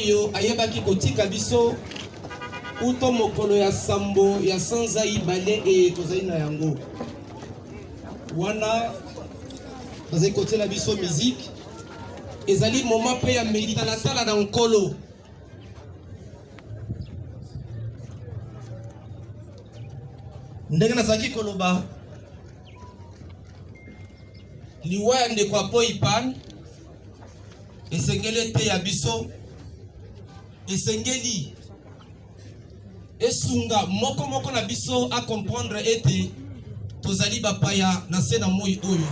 oyo ayebaki kotika biso uto mokolo ya sambo ya sanza ibale e tozali na yango wana bazali kotela biso musique ezali moment pe ya meditalatala na nkolo ndenge nazalaki koloba liwa ya ndeko apo ipan esengeli te ya biso esengeli esunga moko na biso a comprendre ete tozali bapaya na se na moi oyo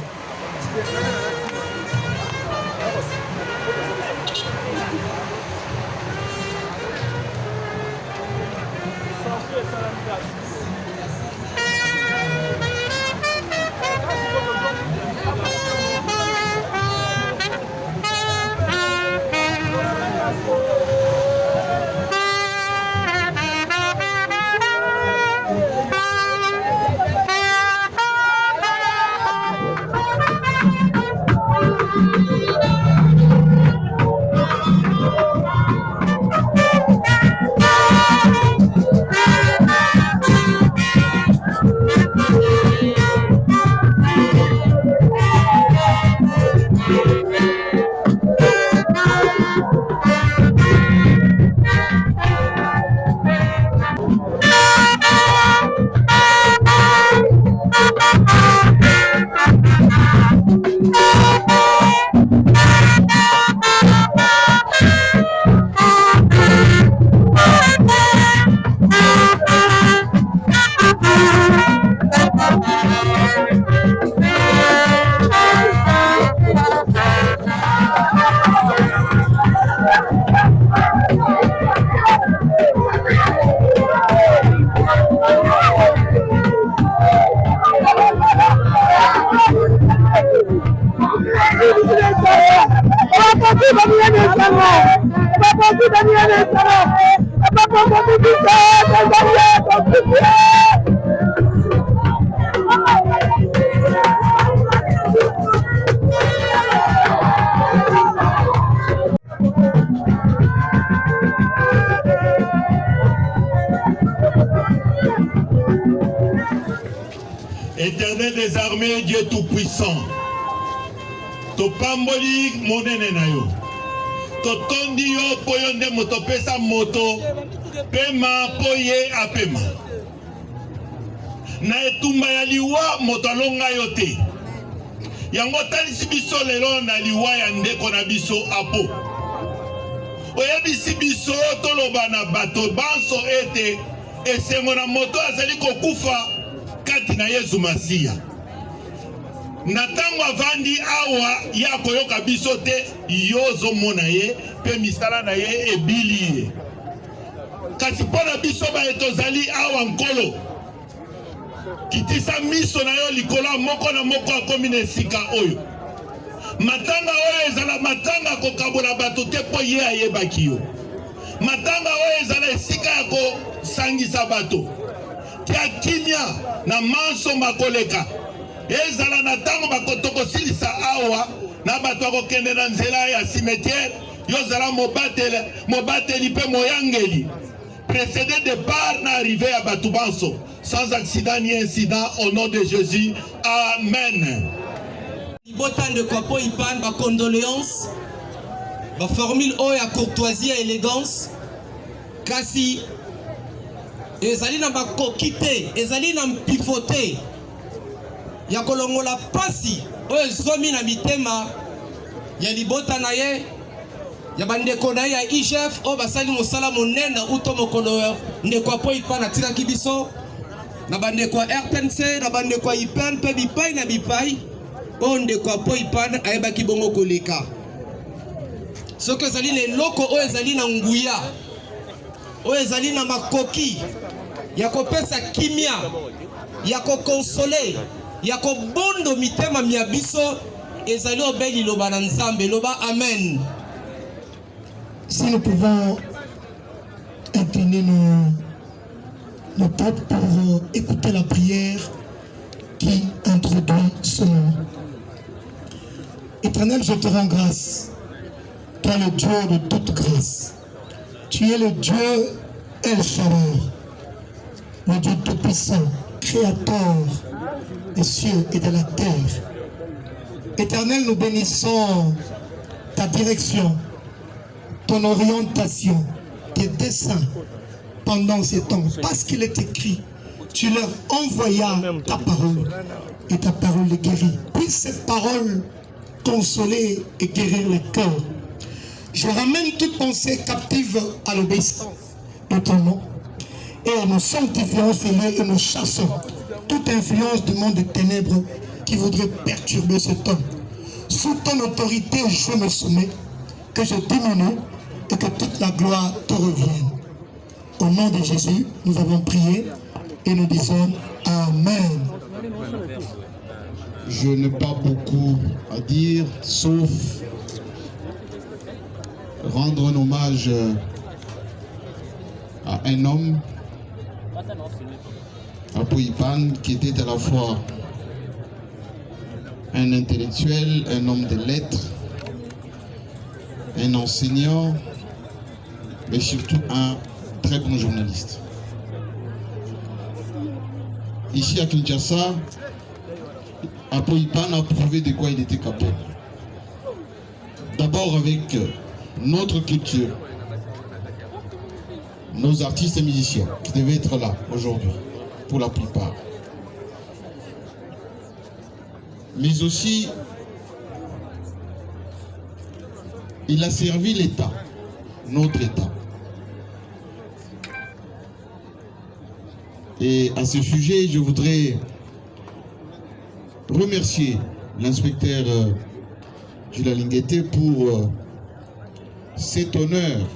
Éternel des armées, Dieu tout-puissant, topamboli monene na yo, totondi yo po yo nde moto pesa moto, pema po ye apema. Na etumba ya liwa moto alonga yo te. Yango talisi biso lelo na liwa ya ndeko na biso apo. Oyebisi biso toloba na bato banso ete esengo na moto azali kokufa kati na Yesu Masiya. Na tango avandi awa ya koyoka biso te yozo mona ye pe misala na ye ebili ye. Kasi pona biso ba etozali awa nkolo kitisa miso na yo likola moko na moko akomi na esika oyo. Matanga oyo ezala matanga kokabola bato te po ye ayebaki yo. Matanga oyo ezala esika ya kosangisa bato. Tia kimia na manso makoleka. Ezala na tango bakotoko silisa awa na bato akokende na nzela ya cimetière yozala mobateli pe moyangeli. Précédé départ na arrivé à bato banso sans accident ni incident au nom de Jésus. Amen. Botan de Kwapo Ipan, ma condoléance, ma formule O ya courtoisie et élégance, kasi, ezali na bakokite, ezali na mpifote, ya kolongola pasi, o ezomi na mitema, ya libota na ye, ya bandeko na ye ya IGF, o basali mosala monena, uto mokolo ne Kwapo Ipan na tika kibiso, na bandeko RTNC, na bandeko Ipan, pe bipai na bipai, onde kwa po ipana ayebaki bongo koleka soki ezali leloko oyo ezali na nguya oyo ezali na makoki ya kopesa kimia ya kokonsole ya kobondo mitema mia biso ezali obeli loba na nzambe loba amen. Si nous pouvons incliner nos têtes pour écouter la prière qui introduit ce moment. Éternel, je te rends grâce, toi le Dieu de toute grâce. Tu es le Dieu El Shaddai, le Dieu Tout-Puissant, Créateur des cieux et de la terre. Éternel, nous bénissons ta direction, ton orientation, tes desseins pendant ces temps. Parce qu'il est écrit, tu leur envoyas ta parole et ta parole les guérit. Puisse cette parole consoler et guérir les cœurs. Je ramène toute pensée captive à l'obéissance de ton nom. Et nous sanctifions ces lieux et nous chassons toute influence du monde des ténèbres qui voudrait perturber ce temps. Sous ton autorité, je me soumets, que je diminue et que toute la gloire te revienne. Au nom de Jésus, nous avons prié et nous disons Amen. Je n'ai pas beaucoup à dire, sauf rendre un hommage à un homme, Apo Ipan, qui était à la fois un intellectuel, un homme de lettres, un enseignant, mais surtout un très bon journaliste. Ici à Kinshasa, Apo Ipan a prouvé de quoi il était capable. D'abord avec notre culture, nos artistes et musiciens qui devaient être là aujourd'hui, pour la plupart. Mais aussi, il a servi l'État, notre État. Et à ce sujet, je voudrais remercier l'inspecteur Jules Lingueté pour cet honneur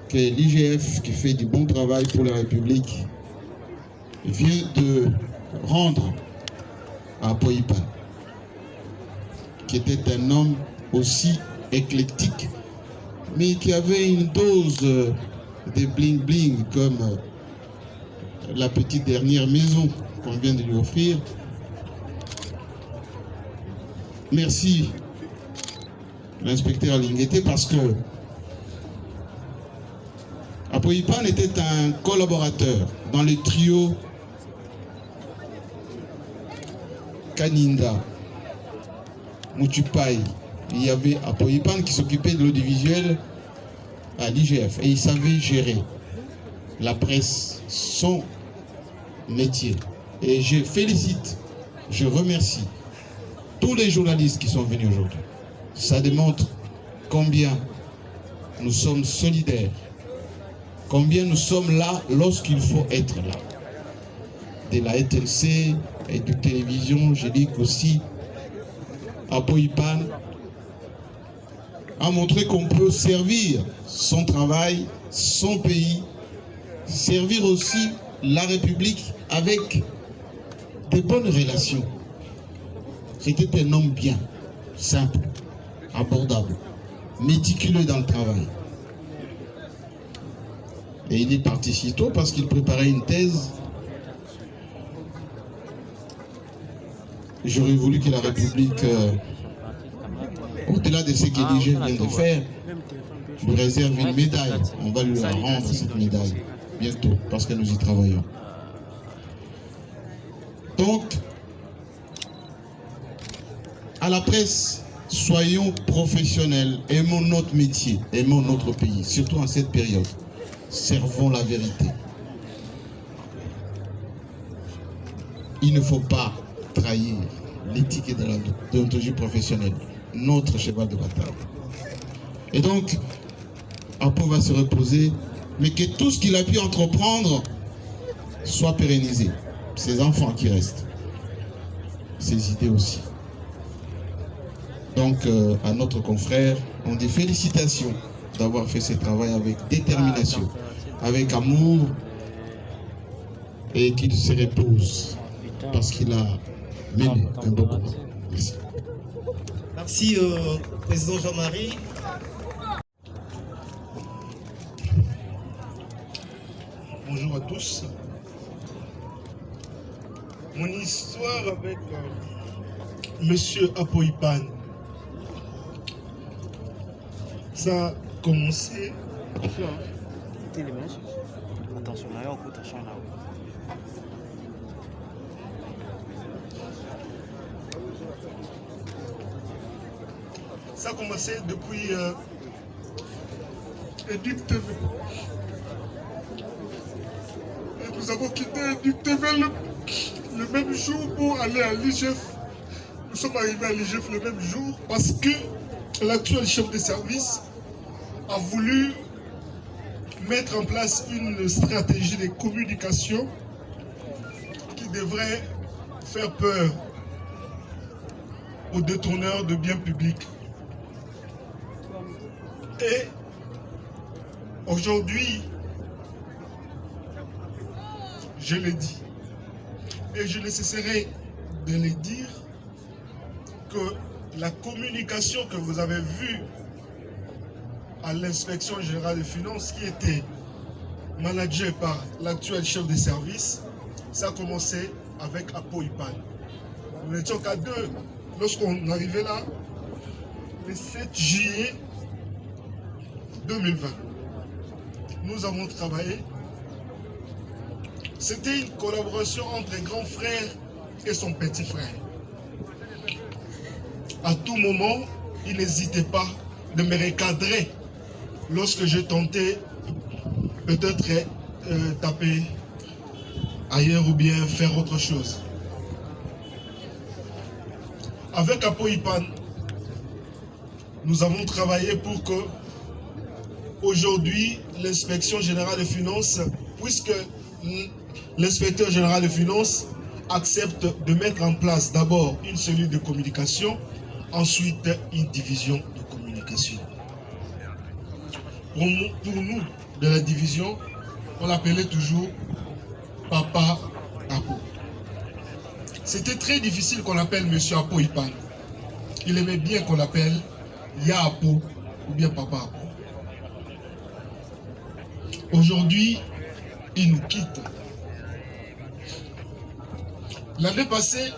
que l'IGF, qui fait du bon travail pour la République, vient de rendre à Apo Ipan, qui était un homme aussi éclectique, mais qui avait une dose de bling-bling comme la petite dernière maison qu'on vient de lui offrir. Merci l'inspecteur Lingueté, parce que Apo Ipan était un collaborateur dans le trio Kaninda, Mutupai. Il y avait Apo Ipan qui s'occupait de l'audiovisuel à l'IGF et il savait gérer la presse, son métier. Et je félicite, je remercie tous les journalistes qui sont venus aujourd'hui. Ça démontre combien nous sommes solidaires, combien nous sommes là lorsqu'il faut être là. De la RTNC et de télévision, je dis qu'aussi Apo Ipan a montré qu'on peut servir son travail, son pays, servir aussi la République avec de bonnes relations. C'était un homme bien, simple, abordable, méticuleux dans le travail. Et il est parti si tôt parce qu'il préparait une thèse. J'aurais voulu que la République, au-delà de ce que l'IGF vient de faire, lui réserve une médaille. On va lui rendre cette médaille bientôt parce que nous y travaillons. Donc, à la presse, soyons professionnels, aimons notre métier, aimons notre pays, surtout en cette période. Servons la vérité. Il ne faut pas trahir l'éthique et de la déontologie professionnelle, notre cheval de bataille. Et donc, Apo va se reposer, mais que tout ce qu'il a pu entreprendre soit pérennisé. Ses enfants qui restent, ses idées aussi. Donc, à notre confrère, on dit félicitations d'avoir fait ce travail avec détermination, avec amour, et qu'il se repose parce qu'il a mené un beau combat. Merci. Merci président Jean-Marie. Bonjour à tous. Mon histoire avec Monsieur Apo Ipan, ça commencer. Attention là, attention là. Ça a commencé depuis Educ TV. Et nous avons quitté Educ TV le même jour pour aller à l'IGF. Nous sommes arrivés à l'IGF le même jour parce que l'actuel chef de service a voulu mettre en place une stratégie de communication qui devrait faire peur aux détourneurs de biens publics. Et aujourd'hui, je l'ai dit, et je ne cesserai de le dire, que la communication que vous avez vue à l'inspection générale des finances, qui était managée par l'actuel chef de service, ça a commencé avec Apo Ipan. Nous n'étions qu'à deux lorsqu'on arrivait là, le 7 juillet 2020. Nous avons travaillé. C'était une collaboration entre un grand frère et son petit frère. À tout moment, il n'hésitait pas de me recadrer lorsque je tentais peut-être taper ailleurs ou bien faire autre chose. Avec Apo Ipan, nous avons travaillé pour que aujourd'hui l'inspection générale des finances, puisque l'inspecteur général des finances accepte de mettre en place d'abord une cellule de communication, ensuite une division de communication. Pour nous, de la division, on l'appelait toujours Papa Apo. C'était très difficile qu'on appelle Monsieur Apo Ipan. Il aimait bien qu'on l'appelle Ya Apo ou bien Papa Apo. Aujourd'hui, il nous quitte. L'année passée,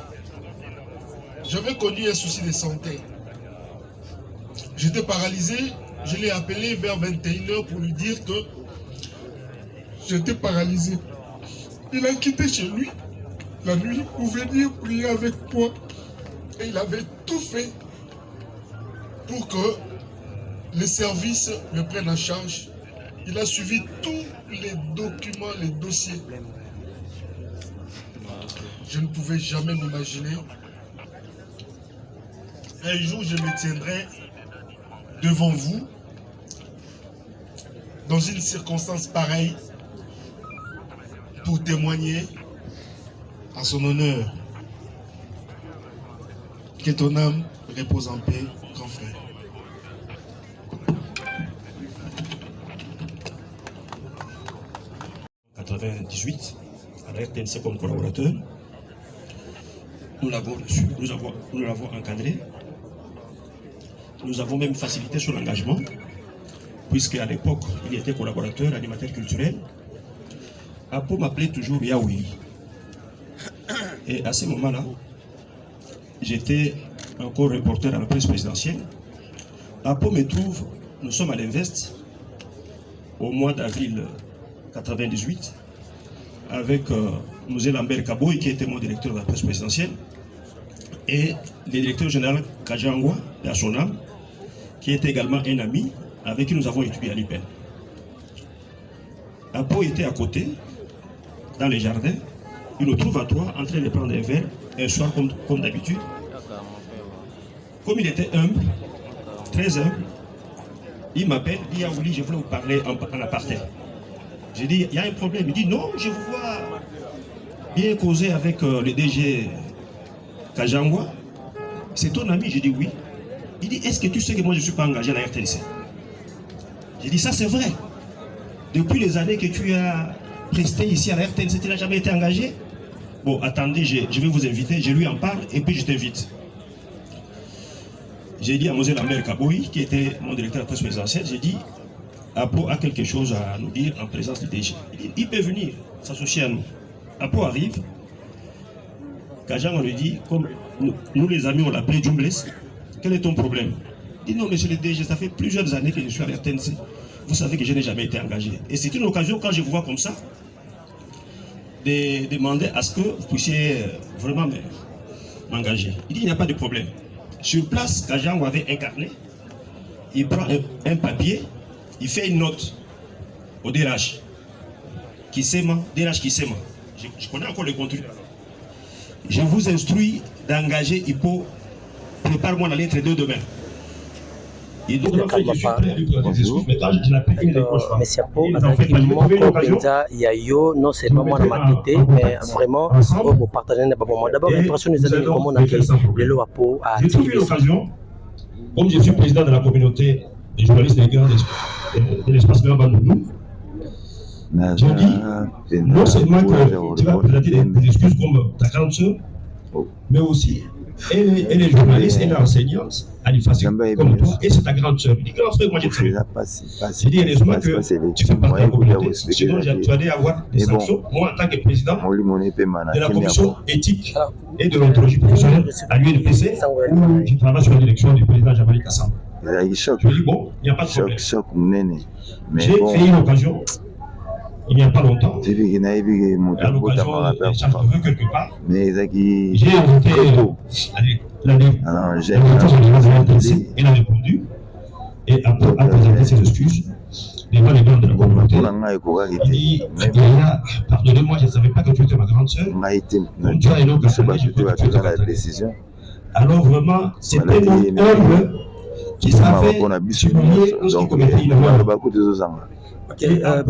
j'avais connu un souci de santé. J'étais paralysé. Je l'ai appelé vers 21h pour lui dire que j'étais paralysé. Il a quitté chez lui la nuit pour venir prier avec moi. Et il avait tout fait pour que les services me prennent en charge. Il a suivi tous les documents, les dossiers. Je ne pouvais jamais m'imaginer. Un jour, je me tiendrai devant vous, dans une circonstance pareille, pour témoigner à son honneur. Que ton âme repose en paix, grand frère. En 1998, à la RTNC comme collaborateur, nous l'avons reçu, nous l'avons encadré. Nous avons même facilité son engagement, puisqu'à l'époque, il était collaborateur, animateur culturel. Apo m'appelait toujours Yaoui. Et à ce moment-là, j'étais encore reporter à la presse présidentielle. Apo me trouve, nous sommes à l'Invest, au mois d'avril 1998, avec M. Lambert Kaboy, qui était mon directeur de la presse présidentielle, et le directeur général Kajangwa, à son âme, qui est également un ami avec qui nous avons étudié à l'IPEN. Apo était à côté, dans les jardins. Il nous trouve à trois en train de prendre un verre, un soir comme d'habitude. Comme il était humble, très humble, il m'appelle, il dit Yaouli, je voulais vous parler en aparté. J'ai dit, il y a un problème. Il dit, non, je vous vois bien causer avec le DG Kajangwa. C'est ton ami? J'ai dit oui. Il dit, est-ce que tu sais que moi je ne suis pas engagé à la RTNC? J'ai dit, ça c'est vrai. Depuis les années que tu as presté ici à la RTNC, tu n'as jamais été engagé? Bon, attendez, je vais vous inviter, je lui en parle et puis je t'invite. J'ai dit à M. Lambert Kaboui, qui était mon directeur de la presse présidentielle, j'ai dit, Apo a quelque chose à nous dire en présence du DG. Il peut venir s'associer à nous. Apo arrive. Kajang, on lui dit, comme nous les amis, on l'appelait Djumbles, quel est ton problème? Il dit non, monsieur le DG, ça fait plusieurs années que je suis à l'RTNC. Vous savez que je n'ai jamais été engagé. Et c'est une occasion, quand je vous vois comme ça, de demander à ce que vous puissiez vraiment m'engager. Il dit il n'y a pas de problème. Sur place, Kajango avait un carnet, il prend un papier, il fait une note au DRH qui s'aime, DRH qui s'aime. Je connais encore le contenu. Je vous instruis d'engager Hippo. Prépare-moi la lettre de demain. Monsieur Po, Yayo, non seulement moi Matité, mais vraiment, vous partagez pas pour moi. D'abord, l'impression nous a dit comment on a fait le Loapo à l'occasion, comme je suis président de la communauté des journalistes de l'espace Gambanoudou, je dis non seulement que tu vas présenter des excuses comme ta grande soeur, mais aussi elle est journaliste, elle est enseignante, elle est facile comme toi, et c'est ta grande soeur. Il dit grand frère, moi j'ai fait. Il dit heureusement que tu fais partie de la communauté, sinon tu allais avoir des sanctions. Moi en tant que président de la commission éthique et de l'ontologie professionnelle à l'UNPC, où je travaille sur l'élection du président Jamali Kassam. Je lui dis bon, il n'y a pas de problème. J'ai fait une occasion. Il n'y a pas longtemps, à l'occasion de Charles quelque part, j'ai invité elle a répondu et a présenté ses excuses devant les membres de la communauté. Il dit, pardonnez-moi, je ne savais pas que tu étais ma grande sœur. Comme tu as une autre décision. Alors vraiment, c'était mon humble qui savait supplier lorsqu'il commettait une erreur.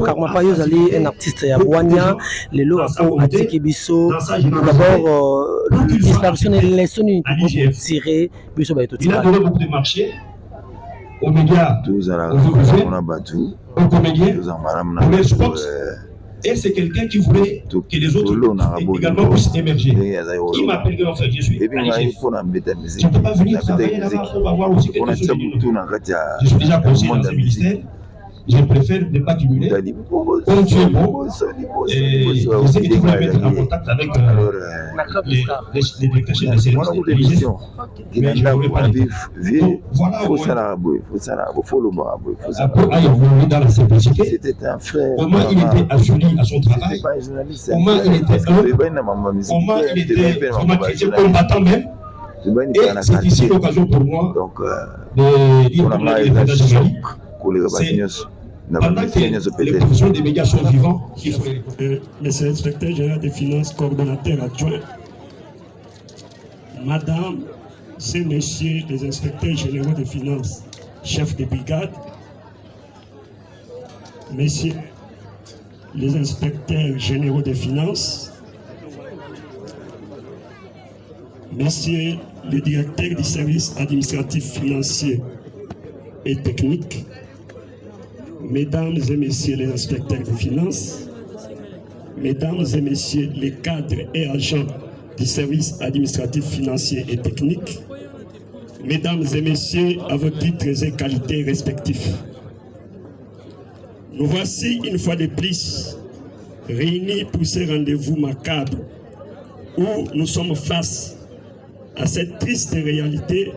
Karma Payo Zali, un artiste à Boigna, les lots à Tikibiso. D'abord, disparition et les sons pour tirer Biso Baito. Il a donné beaucoup de marchés aux médias, aux comédiens, pour les spots. Et c'est quelqu'un qui voulait que les autres également puissent émerger. Il m'appelle grand frère, je suis tu ne peux pas venir travailler là-bas, on va voir aussi quelque chose de nouveau. Je suis déjà conseiller dans ce ministère. Je préfère ne pas cumuler. Comme tu es bon, et je sais que tu vas mettre en contact avec les directeurs chefs de service de l'IGF. Mais je ne voulais pas le faire. Donc voilà où Apo a évolué dans la simplicité. Comment il était assuri à son travail. Comment il était comment il était vraiment chrétien combattant même. Et c'est ici l'occasion pour moi de dire comme l'a dit le président de Mali. Pendant que les professions des médias sont vivants, il faut les Monsieur l'inspecteur général des finances, coordonnateur adjoint, Madame et Messieurs les inspecteurs généraux des finances, chefs de brigade, Messieurs les inspecteurs généraux des finances, Messieurs les directeurs du service administratif financier et technique, Mesdames et Messieurs les inspecteurs des finances, Mesdames et Messieurs les cadres et agents du service administratif financier et technique, Mesdames et Messieurs à vos titres et qualités respectifs. Nous voici une fois de plus réunis pour ce rendez-vous macabre où nous sommes face à cette triste réalité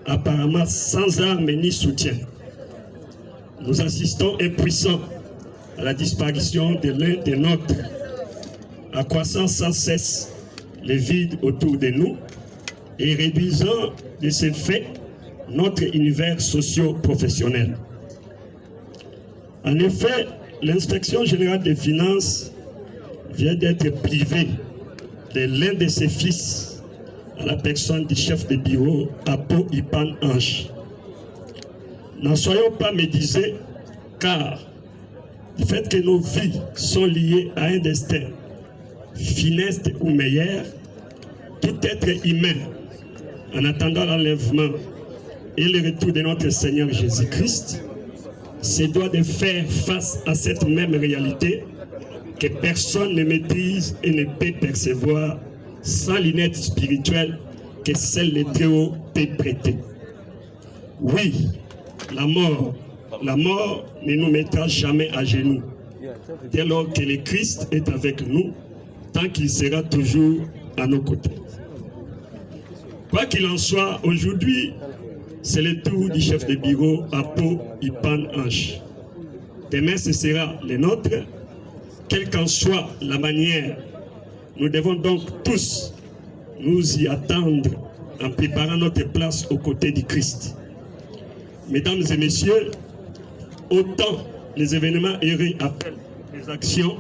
apparemment sans armes ni soutien. Nous assistons impuissants à la disparition de l'un des nôtres, accroissant sans cesse les vides autour de nous et réduisant de ce fait notre univers socio-professionnel. En effet, l'inspection générale des finances vient d'être privée de l'un de ses fils à la personne du chef de bureau Apo Ipan Ange. N'en soyons pas médisés, car du fait que nos vies sont liées à un destin funeste ou meilleur, tout être humain, en attendant l'enlèvement et le retour de notre Seigneur Jésus-Christ, se doit de faire face à cette même réalité que personne ne maîtrise et ne peut percevoir sans lunettes spirituelles que celle de Théo peut prêter. Oui, la mort ne nous mettra jamais à genoux, dès lors que le Christ est avec nous, tant qu'il sera toujours à nos côtés. Quoi qu'il en soit, aujourd'hui, c'est le tour du chef de bureau Apo Ipan Anche. Demain, ce sera le nôtre. Quelle qu'en soit la manière, nous devons donc tous nous y attendre en préparant notre place aux côtés du Christ. Mesdames et messieurs, autant les événements heureux appellent des actions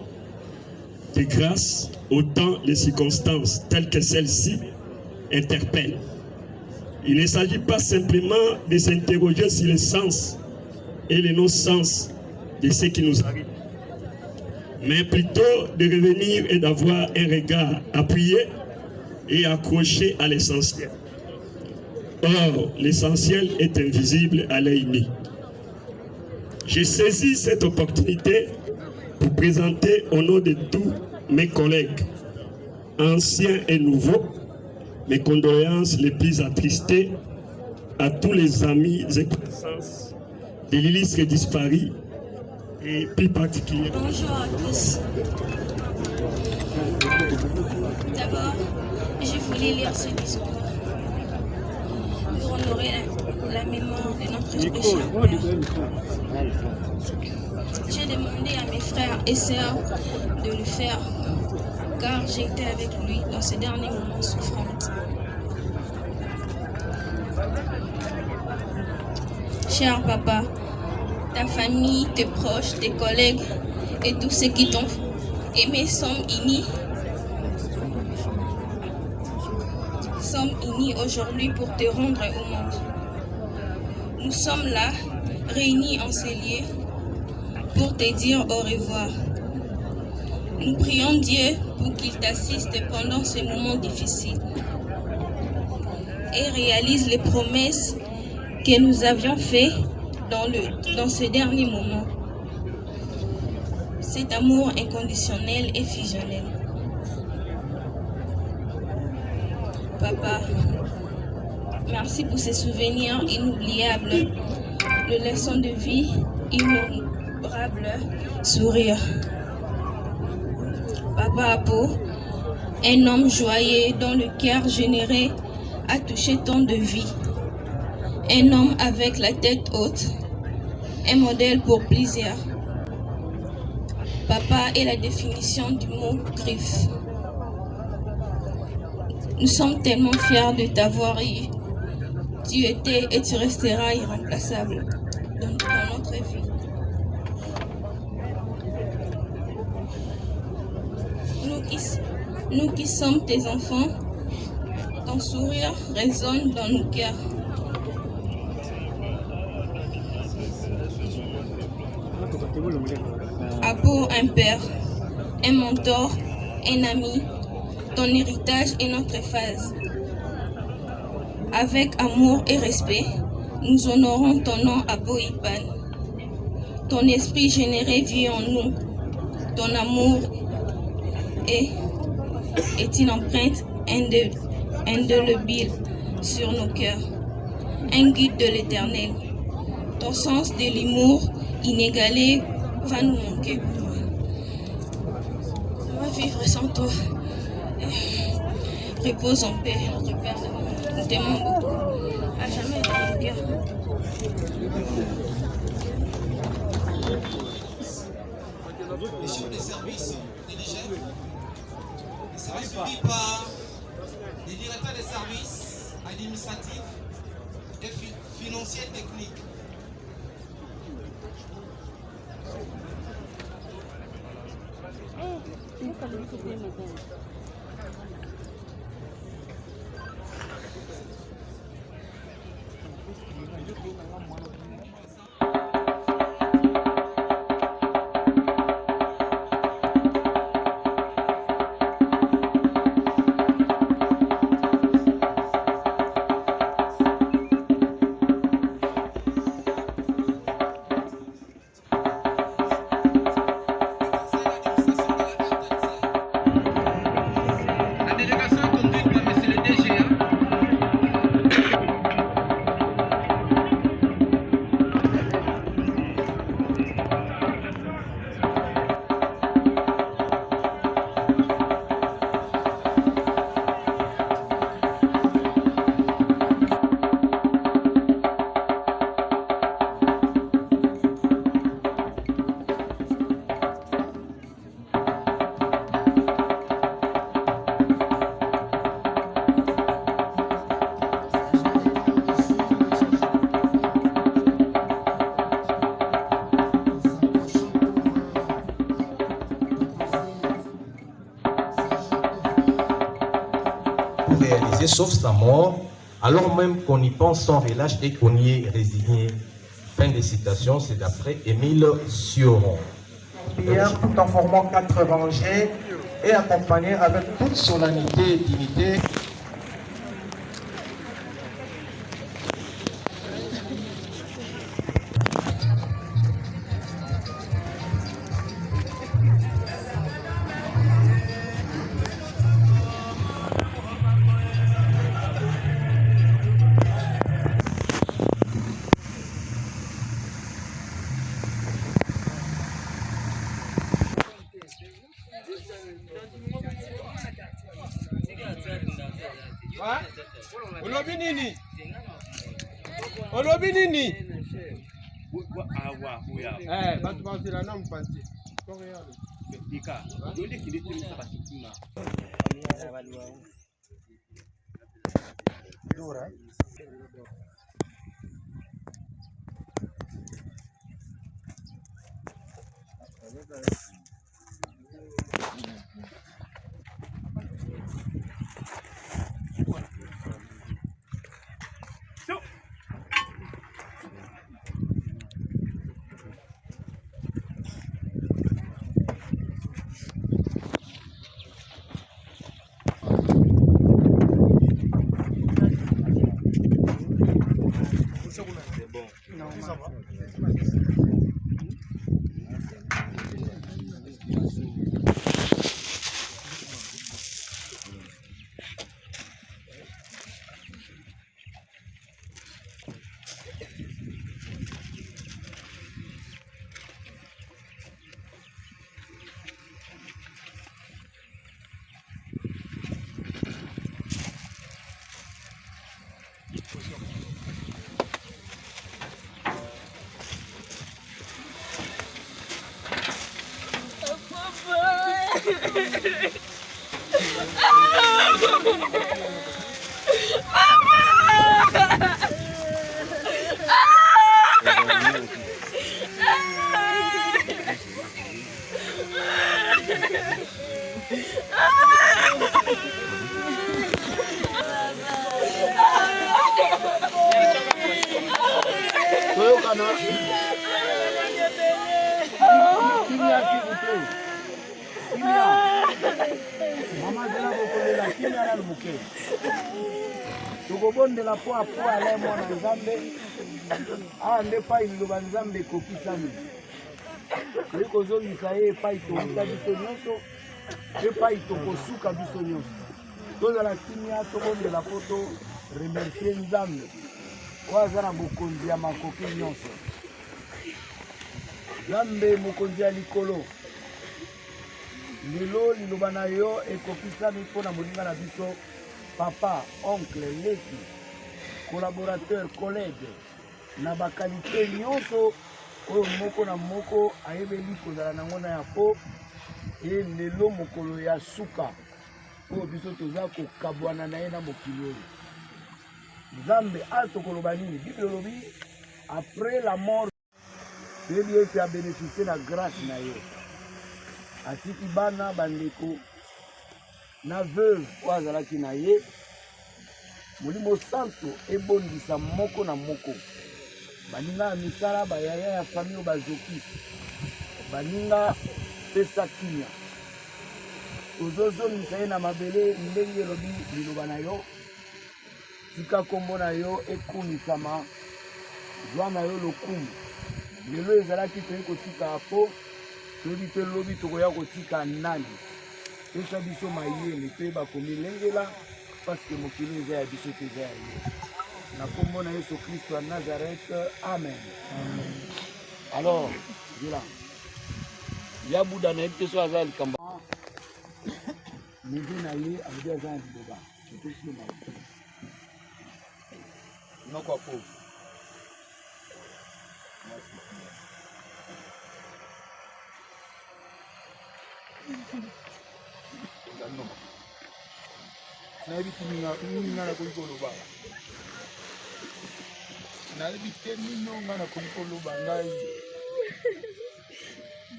de grâce, autant les circonstances telles que celles-ci interpellent. Il ne s'agit pas simplement de s'interroger sur le sens et le non-sens de ce qui nous arrive, mais plutôt de revenir et d'avoir un regard appuyé et accroché à l'essentiel. Or, l'essentiel est invisible à l'œil nu. J'ai saisi cette opportunité pour présenter au nom de tous mes collègues, anciens et nouveaux, mes condoléances les plus attristées à tous les amis et connaissances de l'illustre disparu et plus particulièrement. Bonjour à tous. D'abord, je voulais lire ce discours pour honorer la mémoire de notre péché. J'ai demandé à mes frères et sœurs de le faire, car j'ai été avec lui dans ces derniers moments souffrants. Cher papa, ta famille, tes proches, tes collègues et tous ceux qui t'ont aimé sommes unis aujourd'hui pour te rendre hommage. Nous sommes là, réunis en ces lieux, pour te dire au revoir. Nous prions Dieu pour qu'il t'assiste pendant ces moments difficiles et réalise les promesses que nous avions faites dans ces derniers moments. Cet amour inconditionnel et fusionnel. Papa, merci pour ces souvenirs inoubliables, le leçon de vie, innombrables sourires. Papa Apo, un homme joyeux dont le cœur généreux a touché tant de vie. Un homme avec la tête haute, un modèle pour plaisir. Papa est la définition du mot griffe. Nous sommes tellement fiers de t'avoir eu. Tu étais et tu resteras irremplaçable dans notre vie. Nous qui sommes tes enfants, ton sourire résonne dans nos cœurs. Apo, un père, un mentor, un ami, ton héritage est notre phase. Avec amour et respect, nous honorons ton nom Apo Ipan. Ton esprit généreux vit en nous. Ton amour est une empreinte indélébile sur nos cœurs. Un guide de l'Éternel. Ton sens de l'humour inégalé va nous manquer. On va vivre sans toi. Repose en paix, notre Père. Nous t'aimons beaucoup. À jamais dans nos cœurs. Messieurs les services de l'IGF, sera suivi par les directeurs des services administratifs et financiers techniques. pour réaliser, sauf sa mort, alors même qu'on y pense sans relâche et qu'on y est résigné. Fin de citation, c'est d'après Émile Sioron. Prière tout en formant 4 rangées et accompagné avec toute solennité et dignité. Olobi nini? Olobi nini? Batu bazila na mpanti. Dika, dole kiliti msaba sitima. Dura. Tokobondela po apo ale mwana nzambe ande epai liloba nzambe ekokisami toyi kozongisa ye epai towuta biso nyonso epai tokosuka biso nyonso tozala kimia tokondela po to remercie nzambe oyo aza na bokonzi ya makoki nyonso. Nzambe mokonzi ya likolo, lelo liloba na yo ekokisami mpo na moninga na biso papa, oncle, leki, collaborateur, collègue, na bakalite nyonso oyo moko na moko ayebeli kozala nango na ya po e lelo mokolo ya suka oyo biso toza kokabwana na ye na mokili oyo. Nzambe atokoloba nini? Bible elobi après la mort toyebi ete abénéficie na grâce na ye, atiki bana bandeko na veuve oyo azalaki na ye. Molimo santo ebondisa moko na moko, baninga ya misala, bayaya ya famille oyo bazoki, baninga pesa kimia ozozongisa ye na mabele ndenge elobi liloba na yo. Tika kombo na yo ekumisama, zwa na yo lokumu. Lelo ezalaki toyi kotika apo, toyebi te lobi tokoya kotika nani. Pesa biso mayele pe bakomi lengela, parce que mokili eza ya biso te eza ya ye. Na kombo na Yesu Kristo ya Nazareth, amen. Alors, dira ya buda na yebi te so aza likamba mende na ye abudi aza na liloba etosima noko apo nayebi te nini nga nakoki koloba, nayebi te nino nga nakoki koloba. Ngai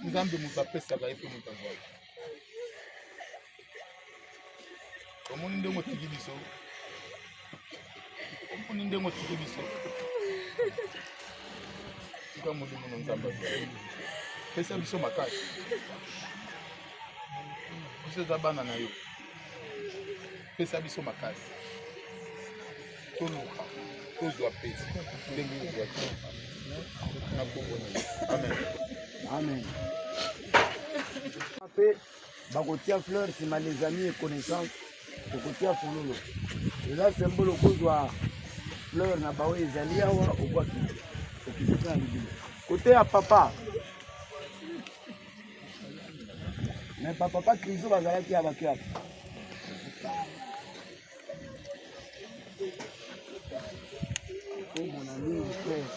nzambe moto apesaka ye mpe moto avwaka. omoni ndenge otiki biso omoni ndenge otiki biso tika molimo na nzambe pesa biso makasi biso eza bana na yo pesa biso makasi toluka tozwa pesa ndenge ozwa te na kobona amen amen mpe bakotia fleur nsima les amis et connaissance okotia fololo eza sembolo kozwa fleur na baoyo ezali awa okwaki okipesa na libili kote ya papa me papa kristo bazalaki ya bakiaka mon ami frère